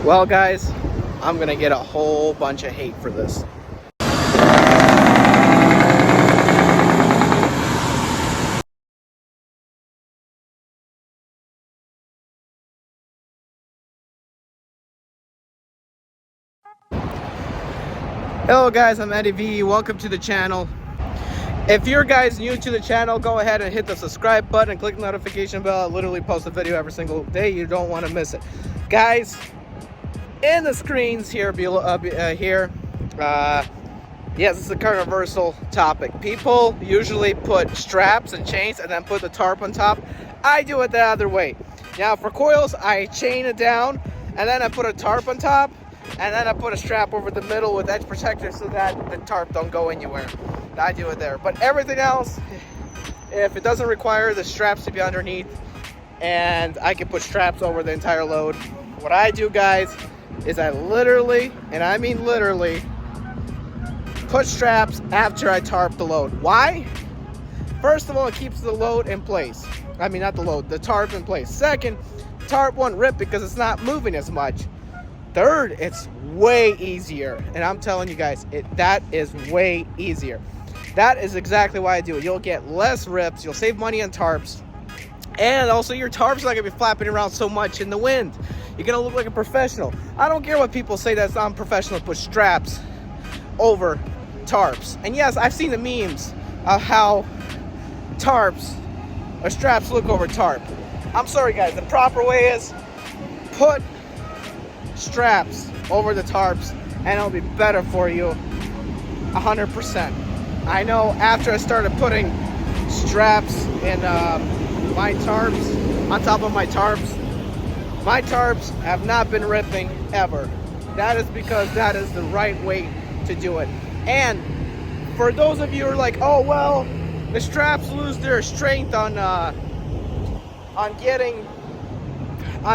Well guys, I'm gonna get a whole bunch of hate for this. Hello guys, I'm Eddie V. Welcome to the channel. If you're guys new to the channel, go ahead and hit the subscribe button and click the notification bell. I literally post a video every single day. You don't want to miss it. Guys, in the screens here below, yes, it's a controversial topic. People usually put straps and chains and then put the tarp on top. I do it the other way. Now for coils, I chain it down and then I put a tarp on top, and then I put a strap over the middle with edge protector so that the tarp don't go anywhere. I do it there. But everything else, if it doesn't require the straps to be underneath, and I can put straps over the entire load, what I do, guys, is I literally, and I mean literally, put straps after I tarp the load. Why? First of all, it keeps the load in place. I mean, not the load, the tarp in place. Second, tarp won't rip because it's not moving as much. Third, it's way easier, and I'm telling you guys, that is way easier. That is exactly why I do it. You'll get less rips, you'll save money on tarps, and also your tarp's not gonna be flapping around so much in the wind. You're gonna look like a professional. I don't care what people say that's unprofessional to put straps over tarps. And yes, I've seen the memes of how tarps or straps look over tarp. I'm sorry guys, the proper way is put straps over the tarps and it'll be better for you 100%. I know after I started putting straps in my tarps, on top of my tarps have not been ripping ever. That is because that is the right way to do it. And for those of you who are like, oh well, the straps lose their strength on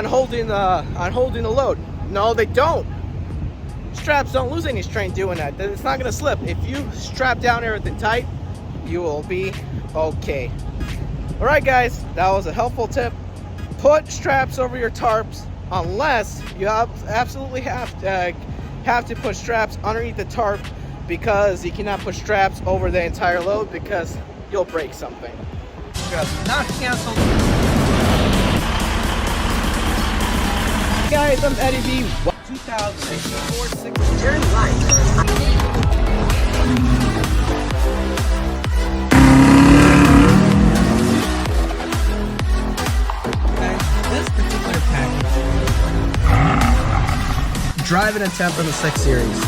holding the load. No, they don't. Straps don't lose any strength doing that. It's not gonna slip. If you strap down everything tight, you will be okay. All right, guys, that was a helpful tip. Put straps over your tarps unless you absolutely have to put straps underneath the tarp, because you cannot put straps over the entire load because you'll break something. Not canceled. Guys, I'm Eddie V. 2004 Turn right. This particular package. Driving a Temp in the 6 Series.